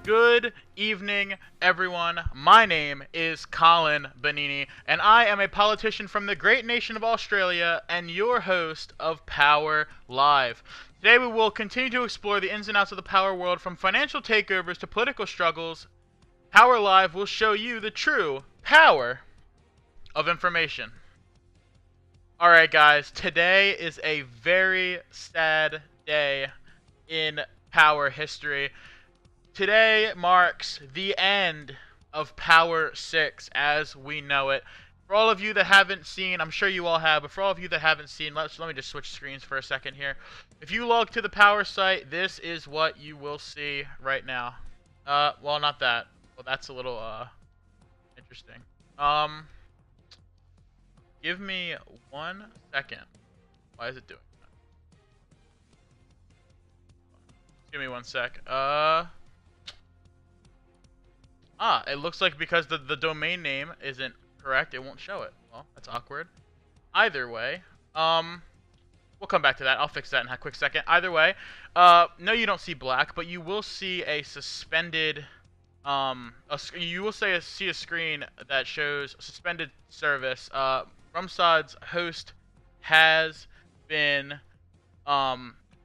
Good evening, everyone. My name is Colin Benini, and I am a politician from the great nation of Australia and your host of Power Live. Today we will continue to explore the ins and outs of the power world, from financial takeovers to political struggles. Power Live will show you the true power of information. Alright guys, today is a very sad day in power history. Today marks the end of Power 6 as we know it. For all of you that haven't seen, I'm sure you all have, but for all of you that haven't seen, let me just switch screens for a second here. If you log to the Power site, this is what you will see right now. Well, not that. Well, that's a little, interesting. Give me 1 second. Why is it doing that? Give me 1 sec. It looks like because the domain name isn't correct, it won't show it. Well, that's awkward. Either way, we'll come back to that. I'll fix that in a quick second. Either way, no, you don't see black, but you will see a suspended, you will see a screen that shows suspended service. Rumsad's host has been,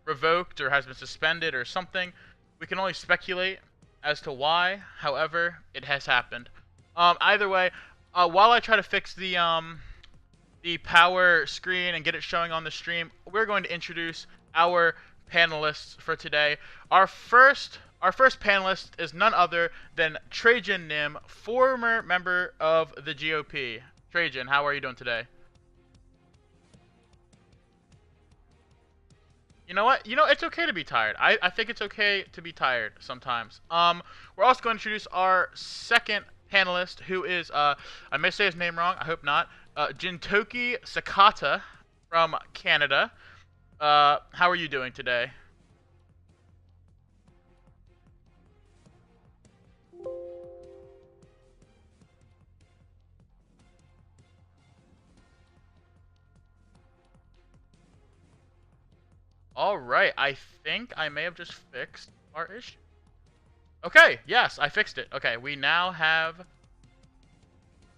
revoked or has been suspended or something. We can only speculate as to why. However, it has happened. Either way, while I try to fix the power screen and get it showing on the stream, we're going to introduce our panelists for today. Our first panelist is none other than Trajan Nim, former member of the GOP. Trajan, how are you doing today? You know what? It's okay to be tired. I think it's okay to be tired sometimes. We're also going to introduce our second panelist, who is, I may say his name wrong, I hope not, Jintoki Sakata from Canada. How are you doing today? Alright, I think I may have just fixed our issue. Okay, yes, I fixed it. Okay, we now have...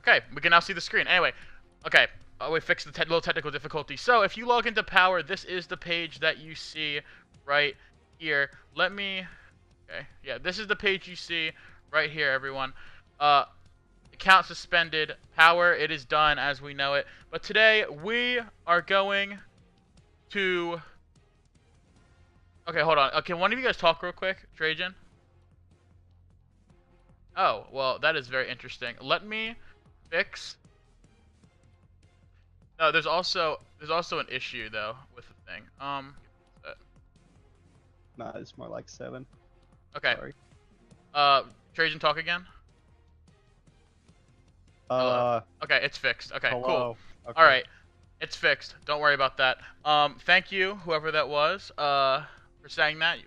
Okay, we can now see the screen. Anyway, okay, we fixed the little technical difficulty. So, if you log into Power, this is the page that you see right here. Let me... Okay, yeah, this is the page you see right here, everyone. Account suspended. Power, it is done as we know it. But today, we are going to... Okay, hold on. Can one of you guys talk real quick, Trajan? Oh, well, that is very interesting. Let me fix... No, there's also an issue though with the thing. Nah, it's more like 7. Okay. Sorry. Trajan, talk again. Okay, it's fixed. Okay, hello. cool. Okay. All right, it's fixed. Don't worry about that. Thank you, whoever that was, for saying that.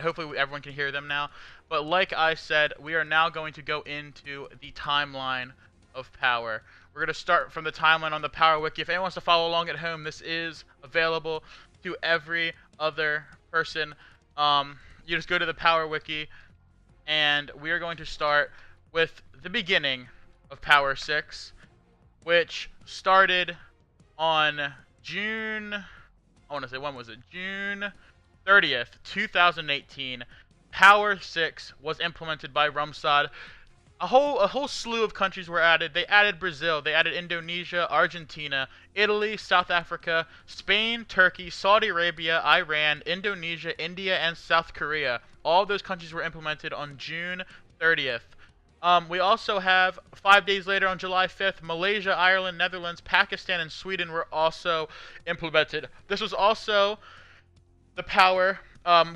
Hopefully everyone can hear them now. But like I said, we are now going to go into the timeline of Power. We're going to start from the timeline on the Power Wiki. If anyone wants to follow along at home, this is available to every other person. You just go to the Power Wiki, and we are going to start with the beginning of Power 6, which started on June... I want to say, when was it? June 30th, 2018. Power 6 was implemented by Rumsad. A whole slew of countries were added. They added Brazil, they added Indonesia, Argentina, Italy, South Africa, Spain, Turkey, Saudi Arabia, Iran, Indonesia, India, and South Korea. All those countries were implemented on June 30th. We also have 5 days later, on July 5th, Malaysia, Ireland, Netherlands, Pakistan, and Sweden were also implemented. This was also the Power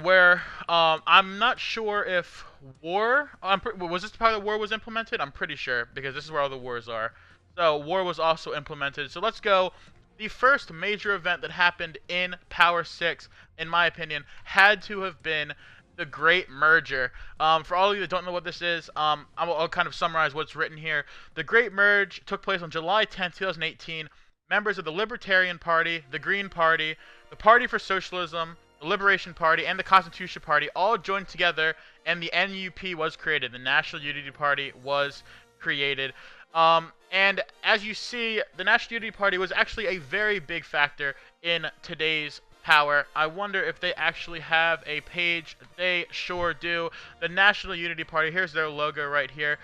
where I'm not sure if war... was this the part that war was implemented? I'm pretty sure, because this is where all the wars are. So war was also implemented. So let's go. The first major event that happened in Power 6, in my opinion, had to have been the Great Merger. For all of you that don't know what this is, I'll kind of summarize what's written here. The Great Merge took place on July 10th, 2018. Members of the Libertarian Party, the Green Party, the Party for Socialism, the Liberation Party, and the Constitution Party all joined together, and the NUP was created. The National Unity Party was created. And as you see, the National Unity Party was actually a very big factor in today's power. I wonder if they actually have a page. They sure do. The National Unity Party, here's their logo right here.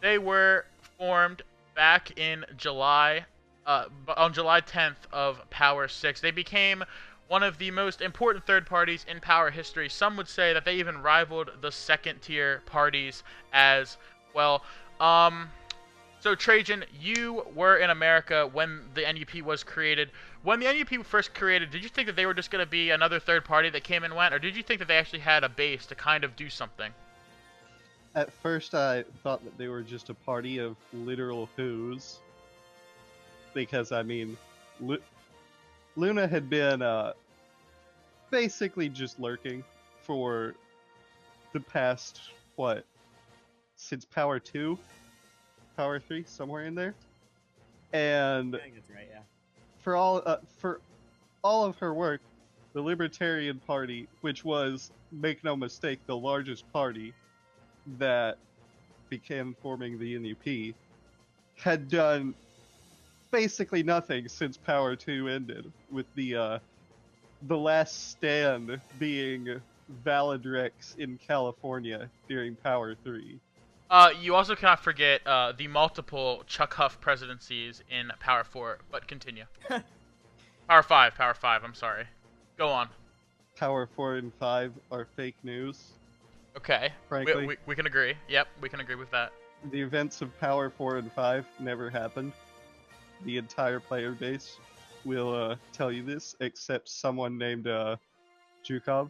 They were formed back in July, on July 10th of Power 6. They became one of the most important third parties in Power history. Some would say that they even rivaled the second-tier parties as well. So Trajan, you were in America when the NUP was created. When the NUP first created, did you think that they were just going to be another third party that came and went, or did you think that they actually had a base to kind of do something? At first, I thought that they were just a party of literal who's, because I mean, Luna had been basically just lurking for the past since Power 2, Power 3, somewhere in there, and I think that's right, yeah. for all of her work, the Libertarian Party, which was, make no mistake, the largest party that began forming the NUP, had done basically nothing since Power 2 ended, with the last stand being Valadrex in California during Power 3. You also cannot forget the multiple Chuck Huff presidencies in Power 4, but continue. Power 5, I'm sorry. Go on. Power 4 and 5 are fake news. Okay, Frankly, we can agree. Yep, we can agree with that. the events of Power 4 and 5 never happened. The entire player base will tell you this, except someone named Zhukov.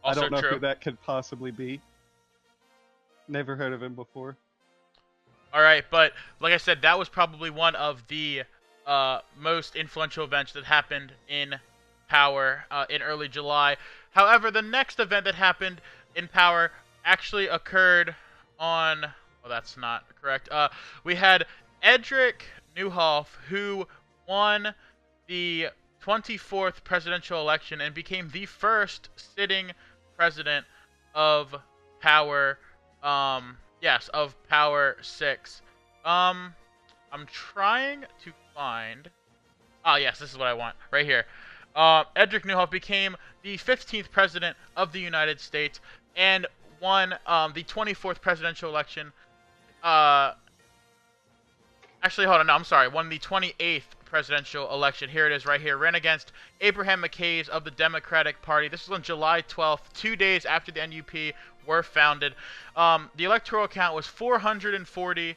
I Also don't know true. who that could possibly be. Never heard of him before. Alright, but like I said, that was probably one of the most influential events that happened in Power in early July. However, the next event that happened in Power actually occurred on... Well, that's not correct. We had Edric Neuhoff, who won the 24th presidential election and became the first sitting president of Power... of Power 6. I'm trying to find... Ah, yes, this is what I want. Right here. Edric Neuhoff became the 15th president of the United States and won the 24th presidential election. Actually, hold on. No, I'm sorry. Won the 28th presidential election. Here it is right here. Ran against Abraham McKayes of the Democratic Party. This was on July 12th, 2 days after the NUP were founded. The electoral count was 440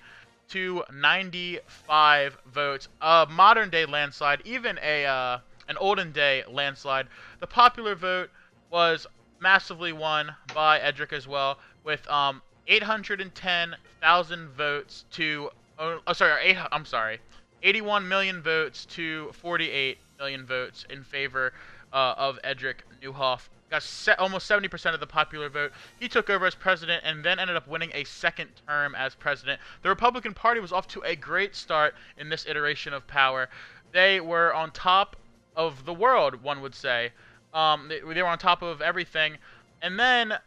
to 95 votes. A modern-day landslide, even an olden-day landslide. The popular vote was massively won by Edric as well, with 810,000 votes to... I'm sorry. 81 million votes to 48 million votes in favor of Edric Neuhoff. Got almost 70% of the popular vote. He took over as president and then ended up winning a second term as president. The Republican Party was off to a great start in this iteration of Power. They were on top of the world, one would say. They were on top of everything. And then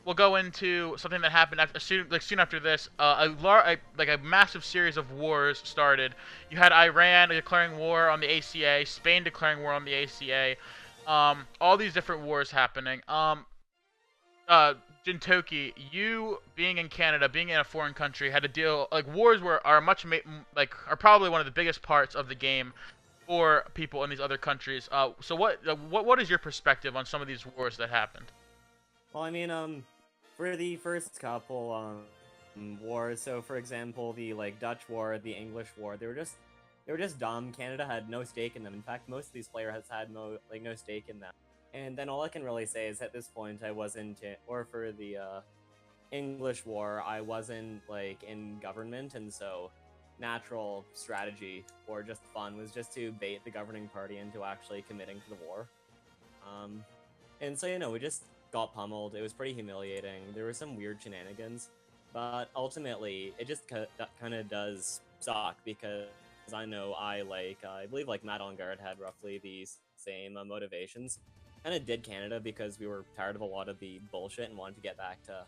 we'll go into something that happened soon after this. A massive series of wars started. You had Iran declaring war on the ACA, Spain declaring war on the ACA. All these different wars happening. Jintoki, you being in Canada, being in a foreign country, had to deal wars are probably one of the biggest parts of the game for people in these other countries. So what is your perspective on some of these wars that happened? Well, I mean, for the first couple wars, so for example, the Dutch War, the English War, they were just dumb. Canada had no stake in them. In fact, most of these players had no stake in them. And then all I can really say is at this point I wasn't, or for the English War, I wasn't in government, and so natural strategy or just fun was just to bait the governing party into actually committing to the war. And so we just got pummeled. It was pretty humiliating. There were some weird shenanigans, but ultimately it just kind of does suck because I know I believe Matt Engard had roughly the exact same motivations. Kind of did Canada because we were tired of a lot of the bullshit and wanted to get back to,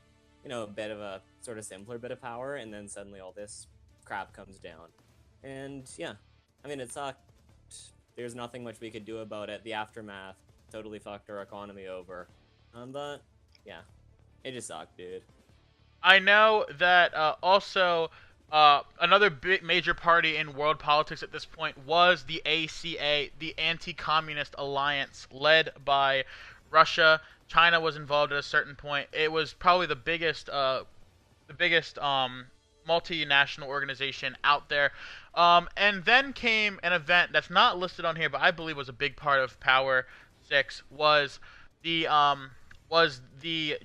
a bit of a sort of simpler bit of power, and then suddenly all this crap comes down. And yeah, I mean, it sucked. There's nothing much we could do about it. The aftermath totally fucked our economy over. But yeah, it just sucked, dude. I know that also another big major party in world politics at this point was the ACA, the Anti-Communist Alliance, led by Russia. China was involved at a certain point. It was probably the biggest multinational organization out there. And then came an event that's not listed on here, but I believe was a big part of Power 6, was the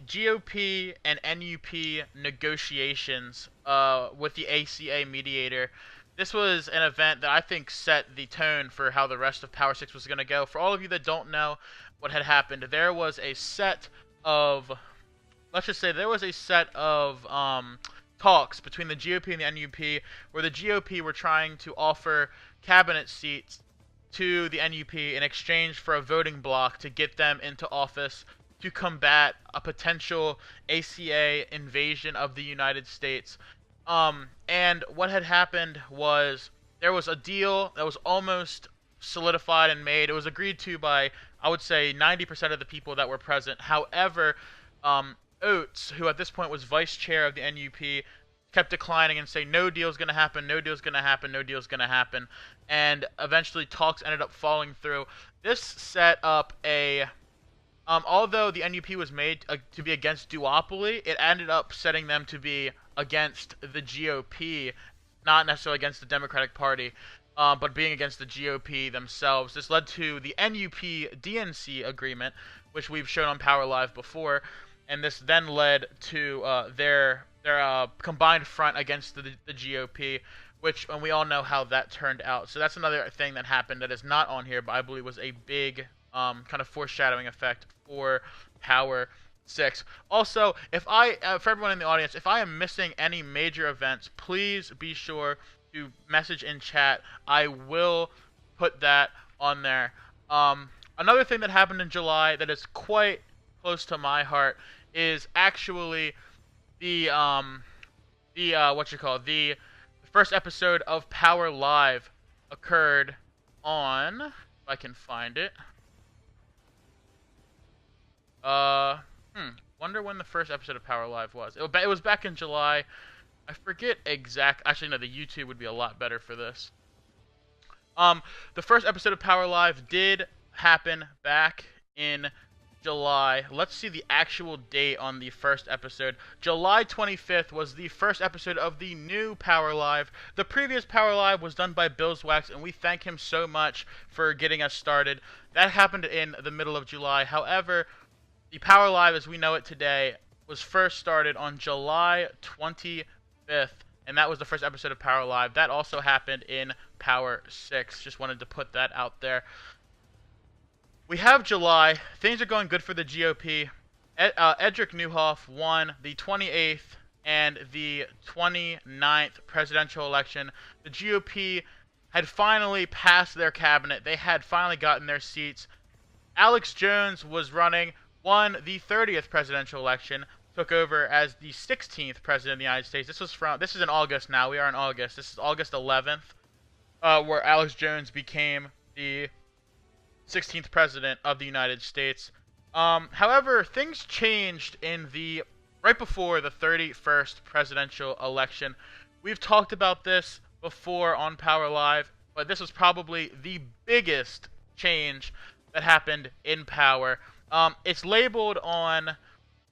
GOP and NUP negotiations with the ACA mediator. This was an event that I think set the tone for how the rest of Power 6 was going to go. For all of you that don't know what had happened, there was a set of, let's just say there was a set of talks between the GOP and the NUP, where the GOP were trying to offer cabinet seats to the NUP in exchange for a voting bloc to get them into office to combat a potential ACA invasion of the United States. And what had happened was there was a deal that was almost solidified and made. It was agreed to by, I would say, 90% of the people that were present. However, Oates, who at this point was vice chair of the NUP, kept declining and saying, no deal's going to happen, no deal's going to happen, no deal's going to happen. And eventually talks ended up falling through. This set up a... although the NUP was made to be against duopoly, it ended up setting them to be against the GOP, not necessarily against the Democratic Party, but being against the GOP themselves. This led to the NUP-DNC agreement, which we've shown on Power Live before, and this then led to their combined front against the GOP, and we all know how that turned out. So that's another thing that happened that is not on here, but I believe was a big kind of foreshadowing effect for Power 6. Also, for everyone in the audience, if I am missing any major events, please be sure to message in chat. I will put that on there. Another thing that happened in July that is quite close to my heart is actually the first episode of Power Live occurred on, if I can find it. Wonder when the first episode of Power Live was. It was back in July. I forget actually, no, the YouTube would be a lot better for this. The first episode of Power Live did happen back in July. Let's see the actual date on the first episode. July 25th was the first episode of the new Power Live. The previous Power Live was done by Billswax, and we thank him so much for getting us started. That happened in the middle of July. However, the Power Live as we know it today was first started on July 25th, and that was the first episode of Power Live. That also happened in Power 6. Just wanted to put that out there. We have July. Things are going good for the GOP. Edric Neuhoff won the 28th and the 29th presidential election. The GOP had finally passed their cabinet. They had finally gotten their seats. Alex Jones was running, won the 30th presidential election, took over as the 16th president of the United States. This is in August now. We are in August. This is August 11th, where Alex Jones became the 16th president of the United States. However, things changed right before the 31st presidential election. We've talked about this before on Power Live, but this was probably the biggest change that happened in Power. It's labeled on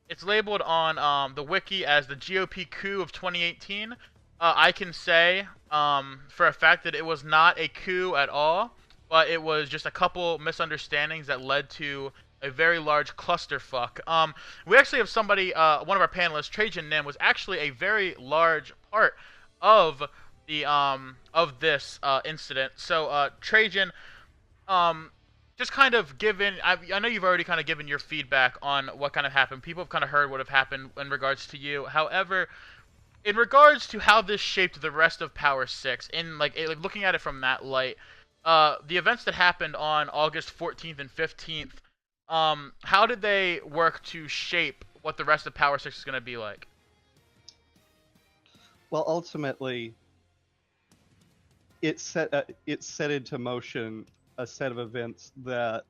the wiki as the GOP coup of 2018. I can say for a fact that it was not a coup at all, but it was just a couple misunderstandings that led to a very large clusterfuck. We actually have somebody, one of our panelists, Trajan Nim, was actually a very large part of this incident. So Trajan, just kind of I know you've already kind of given your feedback on what kind of happened. People have kind of heard what have happened in regards to you. However, in regards to how this shaped the rest of Power 6, in like looking at it from that light, the events that happened on August 14th and 15th, how did they work to shape what the rest of Power 6 is going to be like? Well, ultimately, it set into motion a set of events that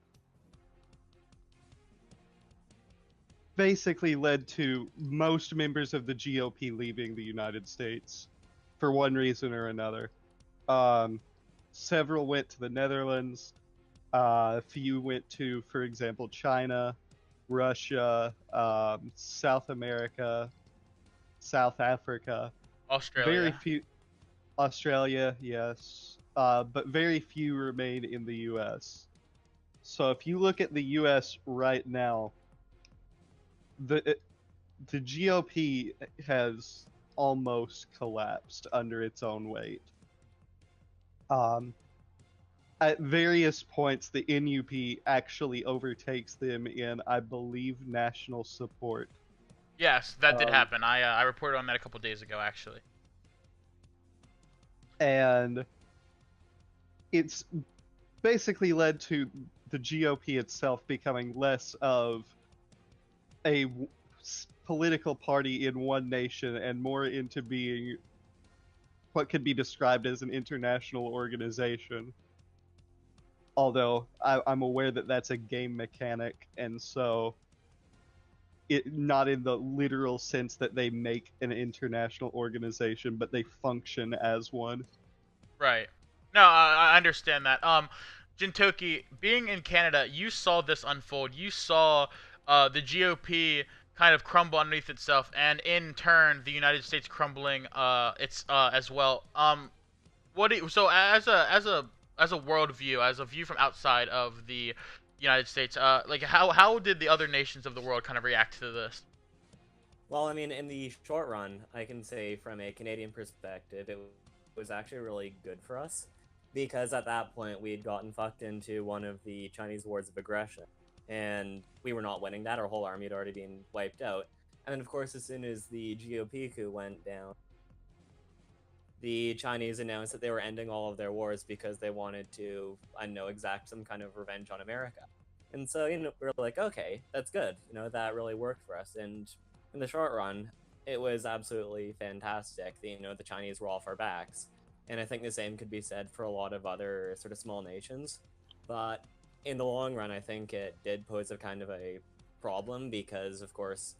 basically led to most members of the GOP leaving the United States for one reason or another. Several went to the Netherlands. A few went to, for example, China, Russia, South America, South Africa. Australia. Very few. Australia, yes. But very few remain in the U.S. So if you look at the U.S. right now, the GOP has almost collapsed under its own weight. At various points, the NUP actually overtakes them in, I believe, national support. Yes, that did happen. I reported on that a couple days ago, actually. And it's basically led to the GOP itself becoming less of a political party in one nation and more into being what could be described as an international organization. Although I'm aware that that's a game mechanic, and so it not in the literal sense that they make an international organization, but they function as one. Right. No, I understand that. Jintoki, being in Canada, you saw this unfold. You saw the GOP kind of crumble underneath itself, and in turn, the United States crumbling as well. So as a worldview, as a view from outside of the United States, like how did the other nations of the world kind of react to this? Well, I mean, in the short run, I can say from a Canadian perspective, it was actually really good for us, because at that point we had gotten fucked into one of the Chinese wars of aggression, and we were not winning that. Our whole army had already been wiped out. And then, of course, as soon as the GOP coup went down, the Chinese announced that they were ending all of their wars because they wanted to, I don't know, exact some kind of revenge on America. And so, we were like, okay, that's good. That really worked for us. And in the short run, it was absolutely fantastic. The Chinese were off our backs. And I think the same could be said for a lot of other sort of small nations. But in the long run, I think it did pose a kind of a problem because, of course,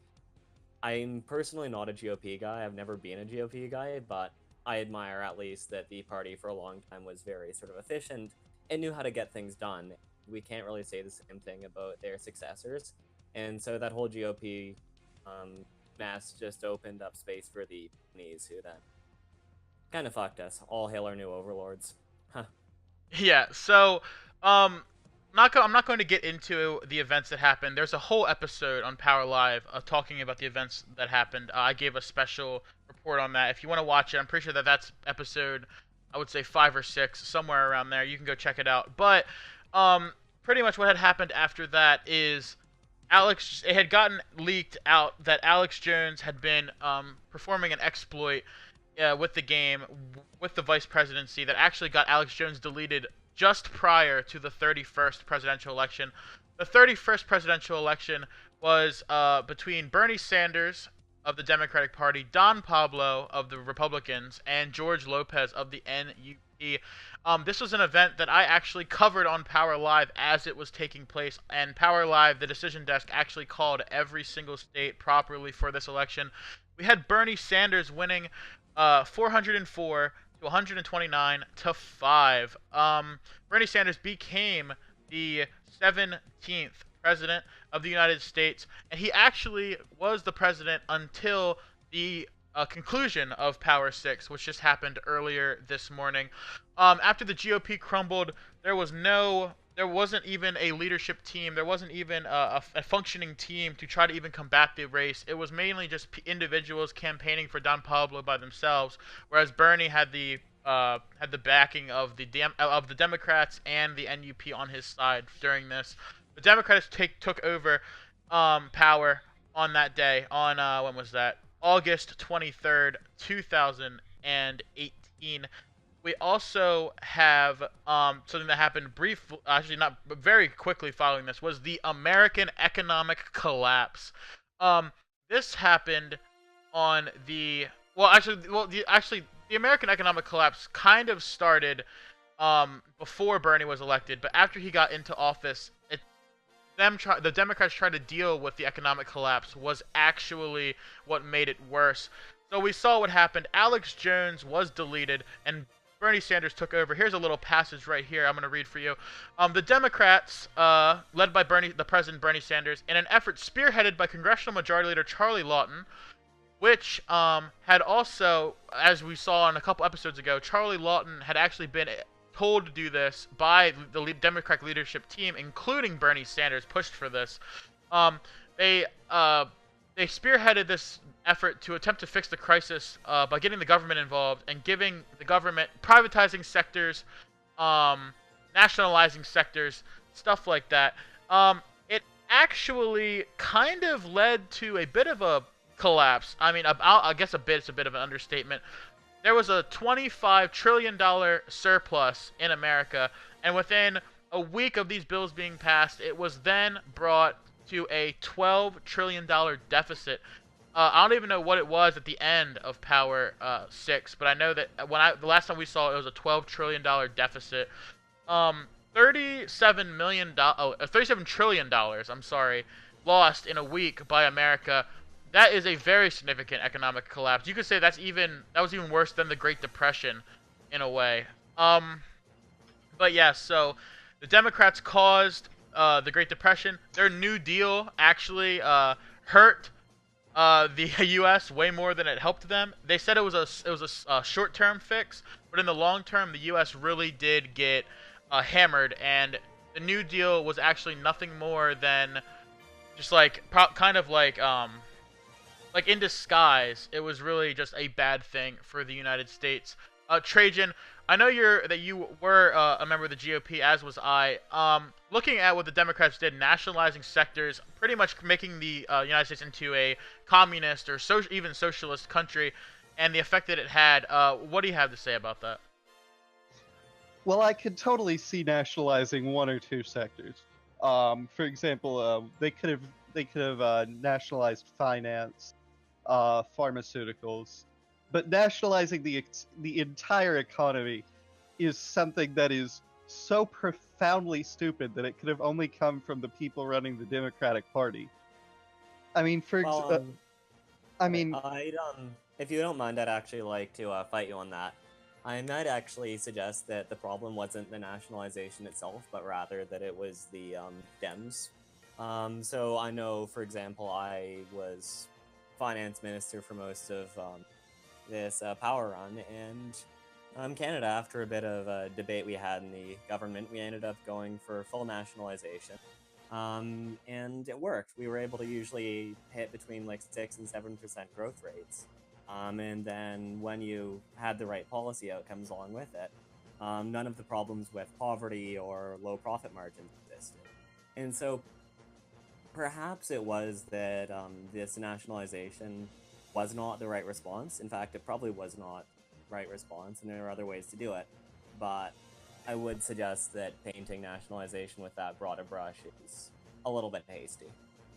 I'm personally not a GOP guy. I've never been a GOP guy, but I admire at least that the party for a long time was very sort of efficient and knew how to get things done. We can't really say the same thing about their successors. And so that whole GOP mess just opened up space for the Chinese, who then kind of fucked us. All hail our new overlords. Huh. Yeah, so I'm not going to get into the events that happened. There's a whole episode on Power Live talking about the events that happened. I gave a special report on that. If you want to watch it, I'm pretty sure that's episode, I would say 5 or 6, somewhere around there. You can go check it out. But pretty much what had happened after that is it had gotten leaked out that Alex Jones had been performing an exploit with the game, with the vice presidency, that actually got Alex Jones deleted just prior to the 31st presidential election. The 31st presidential election was between Bernie Sanders of the Democratic Party, Don Pablo of the Republicans, and George Lopez of the NUP. This was an event that I actually covered on Power Live as it was taking place, and Power Live, the decision desk, actually called every single state properly for this election. We had Bernie Sanders winning 404 to 129 to 5. Bernie Sanders became the 17th president of the United States, and he actually was the president until the conclusion of Power 6, which just happened earlier this morning. After the GOP crumbled, there wasn't even a leadership team. There wasn't even a functioning team to try to even combat the race. It was mainly just individuals campaigning for Don Pablo by themselves, whereas Bernie had the backing of the Democrats and the NUP on his side during this. The Democrats took over power on that day. On when was that? August 23rd, 2018. we also have something that happened actually not but very quickly following this was the American economic collapse. Um, this happened on the actually the American economic collapse kind of started before Bernie was elected, but after he got into office, the Democrats tried to deal with the economic collapse was actually what made it worse. So we saw what happened. Alex Jones was deleted, and Bernie Sanders took over. Here's a little passage right here I'm going to read for you. The Democrats, led by the President Bernie Sanders, in an effort spearheaded by Congressional Majority Leader Charlie Lawton, which had also, as we saw in a couple episodes ago, Charlie Lawton had actually been told to do this by the Democratic leadership team, including Bernie Sanders, pushed for this. They spearheaded this effort to attempt to fix the crisis by getting the government involved and giving the government privatizing sectors, nationalizing sectors, stuff like that. It actually kind of led to a bit of a collapse. I mean, I guess it's a bit of an understatement. There was a $25 trillion surplus in America, and within a week of these bills being passed, it was then brought to a $12 trillion deficit. I don't even know what it was at the end of Power 6, but I know that the last time we saw it, it was a $12 trillion deficit. $37 trillion, I'm sorry, lost in a week by America. That is a very significant economic collapse. You could say that was even worse than the Great Depression, in a way. But yeah, so the Democrats caused the Great Depression. Their New Deal actually hurt the U.S. way more than it helped them. They said it was a short-term fix, but in the long term, the U.S. really did get hammered, and the New Deal was actually nothing more than just like kind of like in disguise. It was really just a bad thing for the United States. Trajan, I know you were a member of the GOP, as was I. Looking at what the Democrats did, nationalizing sectors, pretty much making the United States into a communist or even socialist country, and the effect that it had, what do you have to say about that? Well, I could totally see nationalizing one or two sectors. For example, they could have nationalized finance, pharmaceuticals, but nationalizing the entire economy is something that is so profoundly stupid that it could have only come from the people running the Democratic Party. I mean, if you don't mind, I'd actually like to fight you on that. I might actually suggest that the problem wasn't the nationalization itself, but rather that it was the Dems. So I know, for example, I was finance minister for most of this power run, and Canada, after a bit of a debate we had in the government, we ended up going for full nationalization. And it worked. We were able to usually hit between like 6 and 7% growth rates. And then when you had the right policy outcomes along with it, none of the problems with poverty or low profit margins existed. And so perhaps it was that this nationalization was not the right response. In fact, it probably was not the right response, and there are other ways to do it. But I would suggest that painting nationalization with that broader brush is a little bit hasty.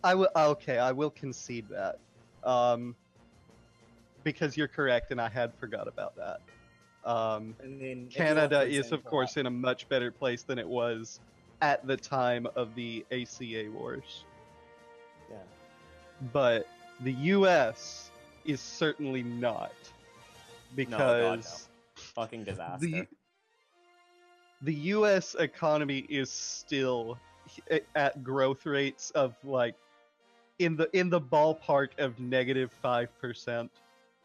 I will concede that. Because you're correct, and I had forgot about that. Canada is, of course, in a much better place than it was at the time of the ACA wars. Yeah. But the U.S. is certainly not. Because fucking disaster. The U.S. economy is still at growth rates of like in the ballpark of -5%.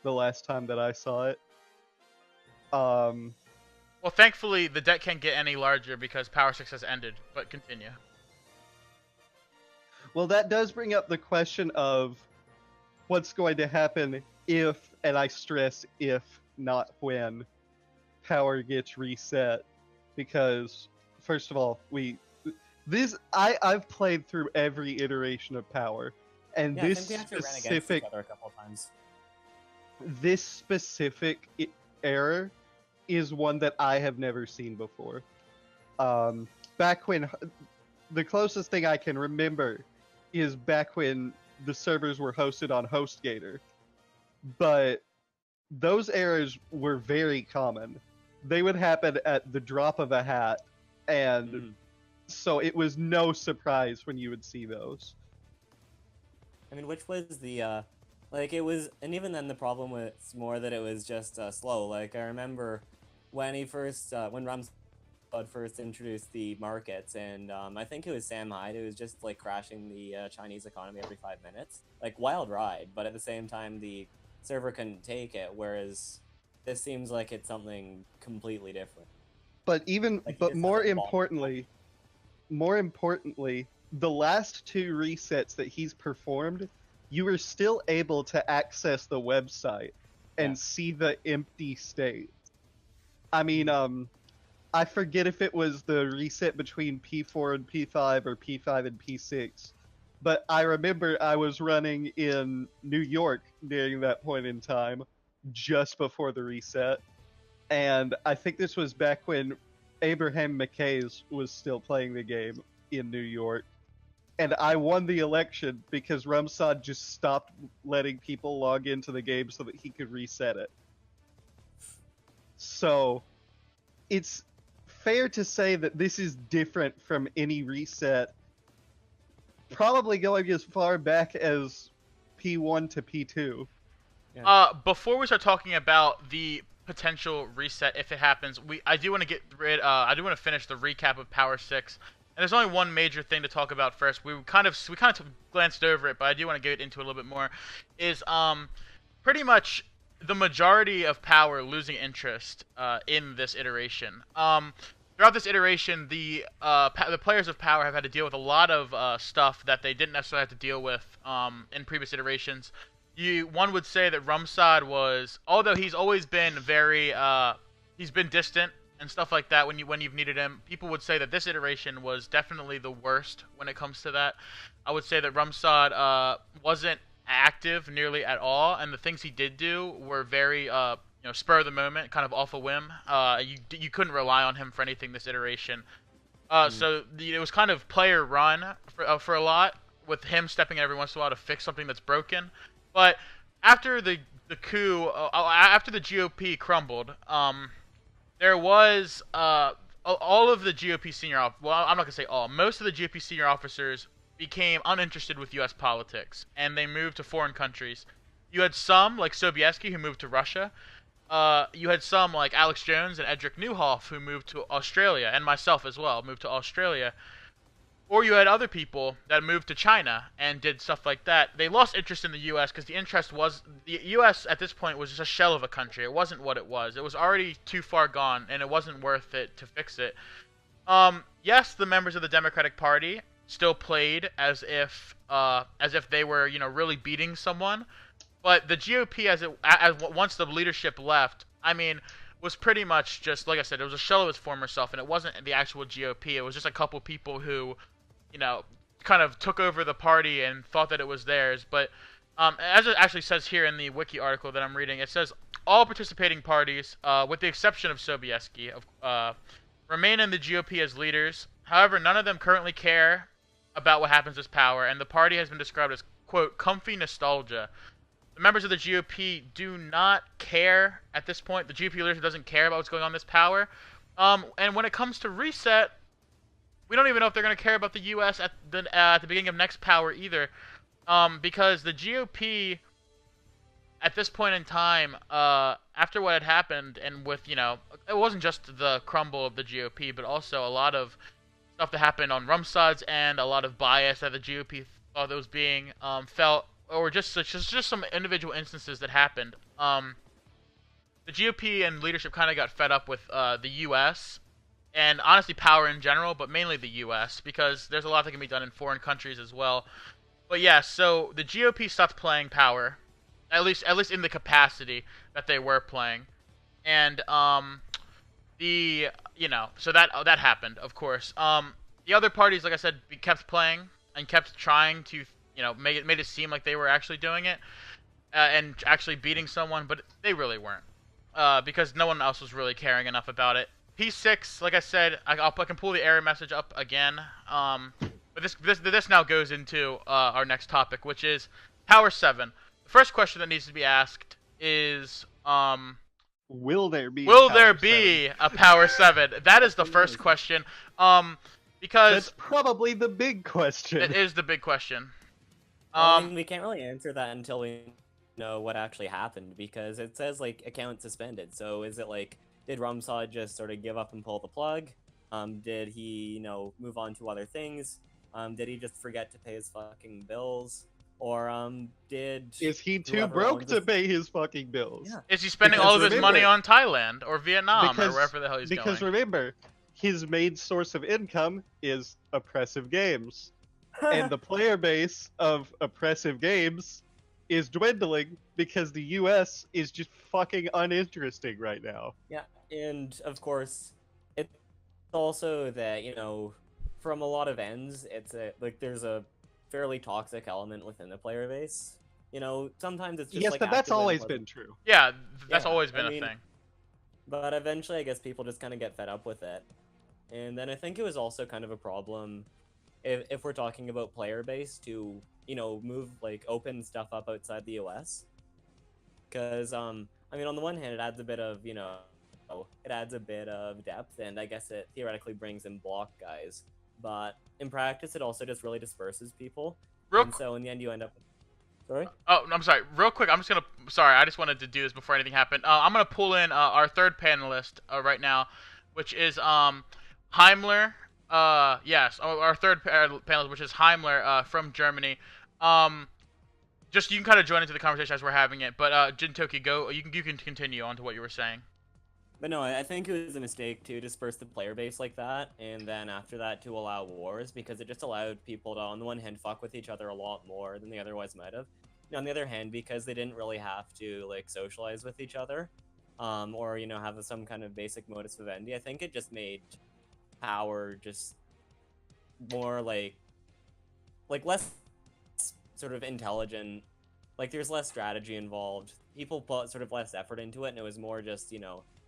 The last time that I saw it. Well, thankfully, the debt can't get any larger because Power 6 has ended, but continue. Well, that does bring up the question of what's going to happen if, and I stress if, not when, Power gets reset. Because, first of all, I've played through every iteration of Power, and yeah, this I think we ran against each other a couple of times. This specific error is one that I have never seen before. Back when the closest thing I can remember is back when the servers were hosted on HostGator, but those errors were very common. They would happen at the drop of a hat, and so it was no surprise when you would see those. I mean, which was the like it was, and even then the problem was more that it was just slow. Like I remember when when Rumsfeld first introduced the markets, and I think it was Sam Hyde who was just like crashing the Chinese economy every 5 minutes. Like wild ride, but at the same time the server couldn't take it. Whereas this seems like it's something completely different. But even, Like, but it's more not importantly, the last two resets that he's performed, you were still able to access the website and see the empty state. I mean, I forget if it was the reset between P4 and P5 or P5 and P6, but I remember I was running in New York during that point in time, just before the reset, and I think this was back when Abraham McKay's was still playing the game in New York, and I won the election because Rumsad just stopped letting people log into the game so that he could reset it. So, it's fair to say that this is different from any reset, probably going as far back as P1 to P2. Before we start talking about the potential reset, if it happens, I do want to finish the recap of Power 6. And there's only one major thing to talk about first. We kind of glanced over it, but I do want to get into it a little bit more. Is pretty much the majority of Power losing interest in this iteration. Throughout this iteration, the players of Power have had to deal with a lot of stuff that they didn't necessarily have to deal with in previous iterations. One would say that Rumsad was, although he's always been he's been distant and stuff like that when you've needed him. People would say that this iteration was definitely the worst when it comes to that. I would say that Rumsad wasn't active nearly at all, and the things he did do were very spur of the moment, kind of off a whim. You couldn't rely on him for anything this iteration. So it was kind of player run for a lot, with him stepping in every once in a while to fix something that's broken. But after the coup, after the GOP crumbled, there was all of the GOP senior well, I'm not gonna say all. Most of the GOP senior officers became uninterested with U.S. politics, and they moved to foreign countries. You had some, like Sobieski, who moved to Russia. You had some, like Alex Jones and Edric Newhoff, who moved to Australia, and myself as well, moved to Australia. Or you had other people that moved to China and did stuff like that. They lost interest in the U.S. because the U.S. at this point was just a shell of a country. It wasn't what it was. It was already too far gone, and it wasn't worth it to fix it. Yes, the members of the Democratic Party still played as if they were, really beating someone, but the GOP, once the leadership left, I mean, was pretty much just, like I said, it was a shell of its former self, and it wasn't the actual GOP. It was just a couple people who, kind of took over the party and thought that it was theirs. But as it actually says here in the wiki article that I'm reading, it says all participating parties, with the exception of Sobieski, remain in the GOP as leaders. However, none of them currently care about what happens with Power, and the party has been described as, quote, comfy nostalgia. The members of the GOP do not care at this point. The GOP leadership doesn't care about what's going on in this Power. And when it comes to reset, we don't even know if they're going to care about the U.S. at the beginning of next Power either, because the GOP at this point in time, after what had happened, and with it wasn't just the crumble of the GOP, but also a lot of stuff that happened on Rumsad's end, a lot of bias that the GOP thought that was being felt, or just some individual instances that happened. The GOP and leadership kind of got fed up with the U.S. and honestly Power in general, but mainly the U.S. because there's a lot that can be done in foreign countries as well. But yeah, so the GOP stopped playing Power, at least in the capacity that they were playing, and so that happened, of course. The other parties, like I said, kept playing and kept trying to made it seem like they were actually doing it and actually beating someone, but they really weren't. because no one else was really caring enough about it. P6, like I said, I can pull the error message up again. But this now goes into our next topic, which is Power 7. The first question that needs to be asked is, will there be a Power 7? That is the first question. Because that's probably the big question. It is the big question. Well, I mean, we can't really answer that until we know what actually happened, because it says, like, account suspended. So is it like, did Rumsod just sort of give up and pull the plug? Did he, move on to other things? Did he just forget to pay his fucking bills? Or is he too broke to pay his fucking bills? Yeah. Is he spending all of his money on Thailand or Vietnam or wherever the hell he's going? Because remember, his main source of income is oppressive games. And the player base of oppressive games is dwindling because the US is just fucking uninteresting right now. Yeah, and of course, it's also that, from a lot of ends, it's there's a fairly toxic element within the player base. Sometimes it's just yes, but that's always been true. Yeah, that's always been a thing. But eventually, I guess people just kind of get fed up with it. And then I think it was also kind of a problem if we're talking about player base to, move, open stuff up outside the US. Because, I mean, on the one hand, it adds a bit of, it adds a bit of depth, and I guess it theoretically brings in block guys. But in practice, it also just really disperses people. So in the end, you end up... Sorry? Oh, I'm sorry. Real quick, sorry, I just wanted to do this before anything happened. I'm gonna pull in our third panelist right now, which is Heimler. Yes, our third panelist, which is Heimler from Germany. Just you can kind of join into the conversation as we're having it. But Jintoki, go. You can continue on to what you were saying. But no, I think it was a mistake to disperse the player base like that, and then after that to allow wars, because it just allowed people to, on the one hand, fuck with each other a lot more than they otherwise might have. And on the other hand, because they didn't really have to socialize with each other, or have some kind of basic modus vivendi, I think it just made power just more less sort of intelligent. There's less strategy involved. People put sort of less effort into it, and it was more just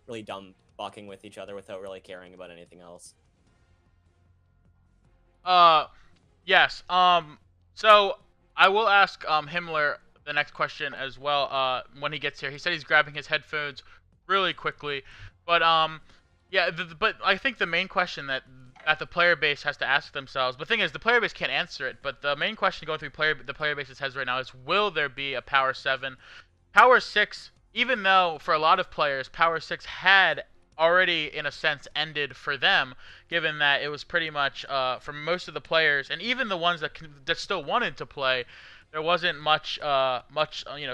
really dumb fucking with each other without really caring about anything else. Yes. So I will ask Himmler the next question as well. When he gets here, he said he's grabbing his headphones really quickly, but yeah. But I think the main question that the player base has to ask themselves. The thing is, the player base can't answer it. But the main question going through the player base's heads right now is: will there be a Power 7? Power 6. Even though for a lot of players, Power 6 had already, in a sense, ended for them, given that it was pretty much, for most of the players, and even the ones that still wanted to play, there wasn't much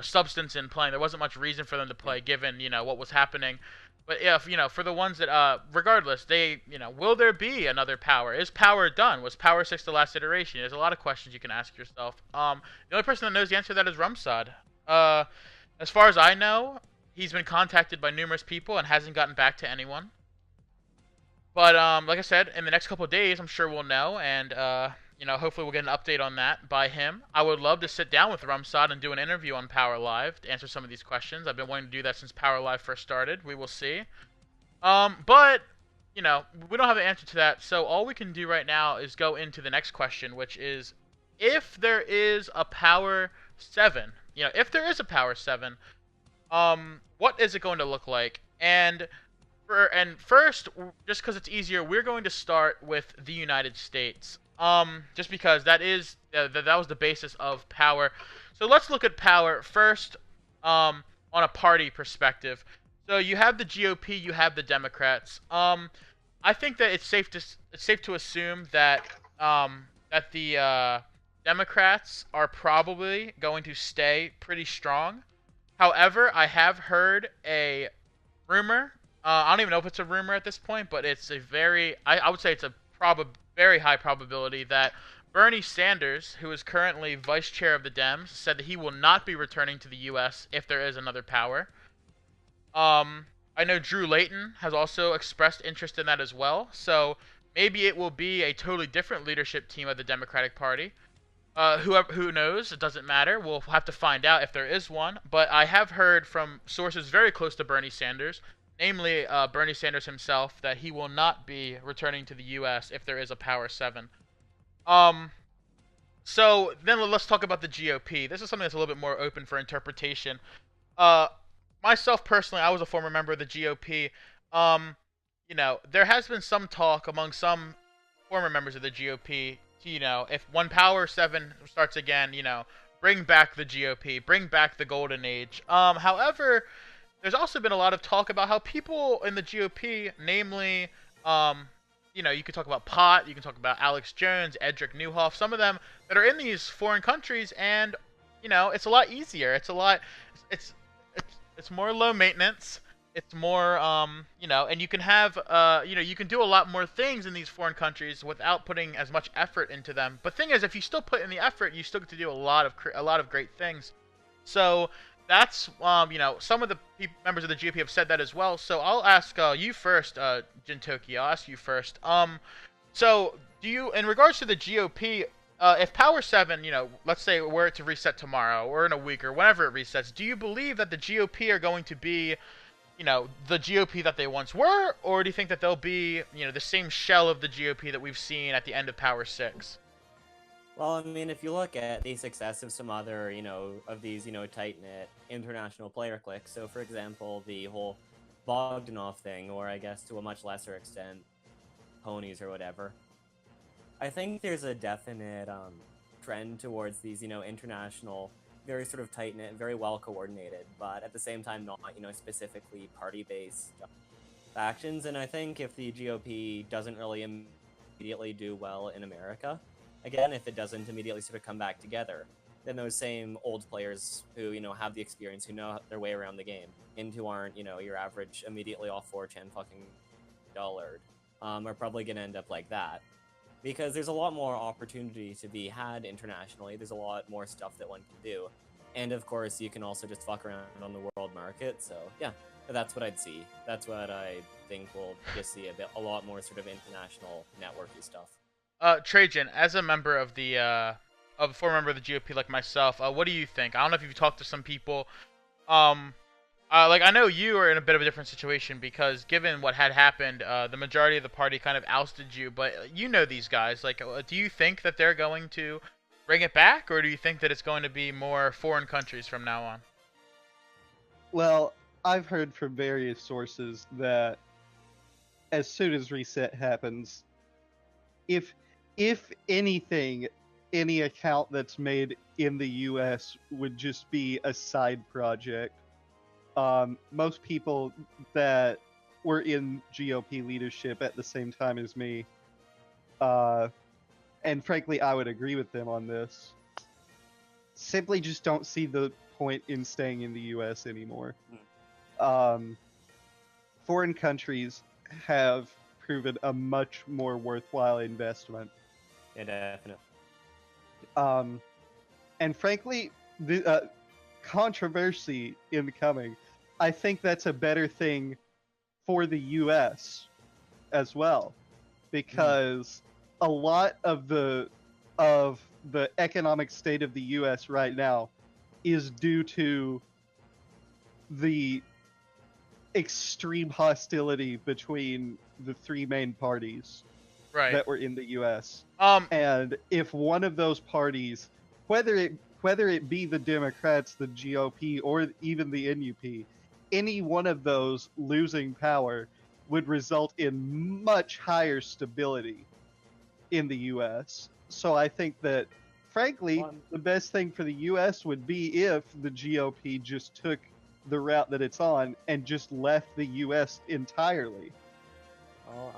substance in playing. There wasn't much reason for them to play, given, what was happening. But if, for the ones that, regardless, will there be another Power? Is Power done? Was Power 6 the last iteration? There's a lot of questions you can ask yourself. The only person that knows the answer to that is Rumsod. As far as I know, he's been contacted by numerous people and hasn't gotten back to anyone. But like I said, in the next couple of days, I'm sure we'll know, and hopefully we'll get an update on that by him. I would love to sit down with Rumsod and do an interview on Power Live to answer some of these questions. I've been wanting to do that since Power Live first started. We will see. But we don't have an answer to that, so all we can do right now is go into the next question, which is, if there is a Power 7. If there is a Power 7, what is it going to look like? And first, just because it's easier, we're going to start with the United States. Just because that was the basis of Power. So let's look at Power first, on a party perspective. So you have the GOP, you have the Democrats. I think that it's safe to assume that the Democrats are probably going to stay pretty strong. However, I have heard a rumor. I don't even know if it's a rumor at this point, but it's a I would say it's a very high probability that Bernie Sanders, who is currently vice chair of the Dems, said that he will not be returning to the U.S. if there is another Power. I know Drew Layton has also expressed interest in that as well. So maybe it will be a totally different leadership team of the Democratic Party. Who knows? It doesn't matter. We'll have to find out if there is one. But I have heard from sources very close to Bernie Sanders, namely Bernie Sanders himself, that he will not be returning to the U.S. if there is a Power 7. Um, so then let's talk about the GOP. This is something that's a little bit more open for interpretation. Uh, Myself personally, I was a former member of the GOP. Um, there has been some talk among some former members of the GOP to, if one Power 7 starts again, bring back the GOP, bring back the golden age. However, there's also been a lot of talk about how people in the GOP, namely, you could talk about Pot, you can talk about Alex Jones, Edric Newhoff, some of them that are in these foreign countries, and it's a lot easier. It's it's more low maintenance. It's more, and you can have, you can do a lot more things in these foreign countries without putting as much effort into them. But thing is, if you still put in the effort, you still get to do a lot of great things. So that's, some of the members of the GOP have said that as well. So I'll ask you first, Jintoki. I'll ask you first. So do you, in regards to the GOP, if Power 7, let's say were it to reset tomorrow or in a week or whenever it resets, do you believe that the GOP are going to be, the GOP that they once were, or do you think that they'll be, the same shell of the GOP that we've seen at the end of Power 6? Well, I mean, if you look at the success of some other, of these, tight-knit international player cliques, so for example, the whole Bogdanov thing, or I guess to a much lesser extent, ponies or whatever, I think there's a definite trend towards these, international, very sort of tight-knit, very well-coordinated, but at the same time not, specifically party-based factions, and I think if the GOP doesn't really immediately do well in America, again, if it doesn't immediately sort of come back together, then those same old players who, have the experience, who know their way around the game, and who aren't, your average immediately off 4chan fucking dullard, are probably going to end up like that. Because there's a lot more opportunity to be had internationally, there's a lot more stuff that one can do. And of course, you can also just fuck around on the world market, so yeah, that's what I'd see. That's what I think we'll just see a lot more sort of international networky stuff. Trajan, as a member of a former member of the GOP like myself, what do you think? I don't know if you've talked to some people. I know you are in a bit of a different situation because given what had happened, the majority of the party kind of ousted you. But you know these guys. Like, do you think that they're going to bring it back, or do you think that it's going to be more foreign countries from now on? Well, I've heard from various sources that as soon as reset happens, if anything, any account that's made in the US would just be a side project. Most people that were in GOP leadership at the same time as me, and frankly, I would agree with them on this, simply just don't see the point in staying in the US anymore. Foreign countries have proven a much more worthwhile investment. Yeah, definitely. And frankly, the controversy incoming, I think that's a better thing for the U.S. as well, because a lot of the economic state of the U.S. right now is due to the extreme hostility between the three main parties that were in the U.S. And if one of those parties, whether it be the Democrats, the GOP, or even the NUP, any one of those losing power would result in much higher stability in the U.S. So I think that, frankly, the best thing for the U.S. would be if the GOP just took the route that it's on and just left the U.S. entirely. Well,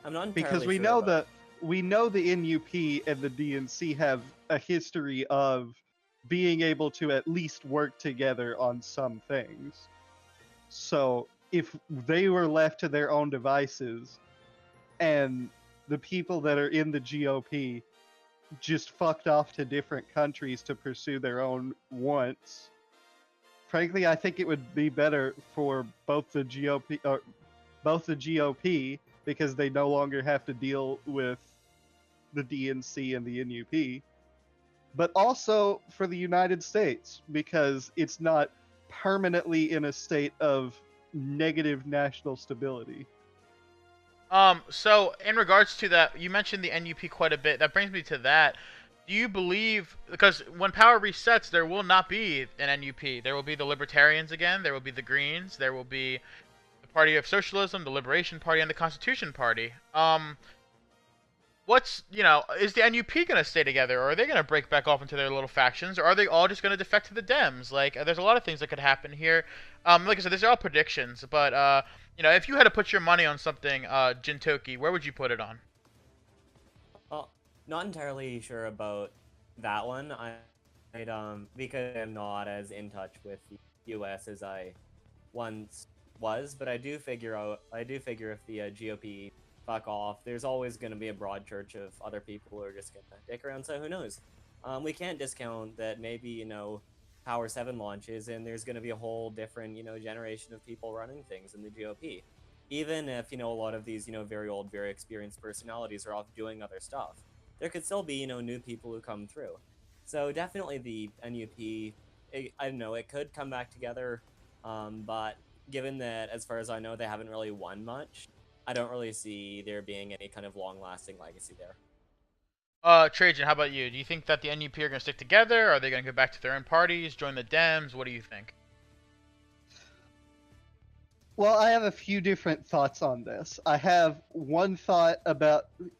I'm not entirely because we sure know about... we know the NUP and the DNC have a history of being able to at least work together on some things. So if they were left to their own devices and the people that are in the GOP just fucked off to different countries to pursue their own wants, frankly, I think it would be better for both the GOP because they no longer have to deal with the DNC and the NUP, but also for the United States because it's not permanently in a state of negative national stability. So in regards to that, you mentioned the NUP quite a bit. That brings me to that. Do you believe, because when power resets, there will not be an NUP. There will be the Libertarians again, there will be the Greens, there will be the Party of Socialism, the Liberation Party, and the Constitution Party. Is the NUP going to stay together, or are they going to break back off into their little factions, or are they all just going to defect to the Dems? Like, there's a lot of things that could happen here. Like I said, these are all predictions, but, if you had to put your money on something, Jintoki, where would you put it on? Well, not entirely sure about that one. Because I'm not as in touch with the U.S. as I once was, but I do figure if the GOP fuck off, there's always going to be a broad church of other people who are just going to dick around, so who knows? We can't discount that maybe, Power 7 launches and there's going to be a whole different, generation of people running things in the GOP. Even if, a lot of these, very old, very experienced personalities are off doing other stuff, there could still be, new people who come through. So definitely the NUP, I don't know, it could come back together, but given that, as far as I know, they haven't really won much, I don't really see there being any kind of long-lasting legacy there. Trajan, how about you? Do you think that the NUP are going to stick together? Are they going to go back to their own parties, join the Dems? What do you think? Well, I have a few different thoughts on this. I have one thought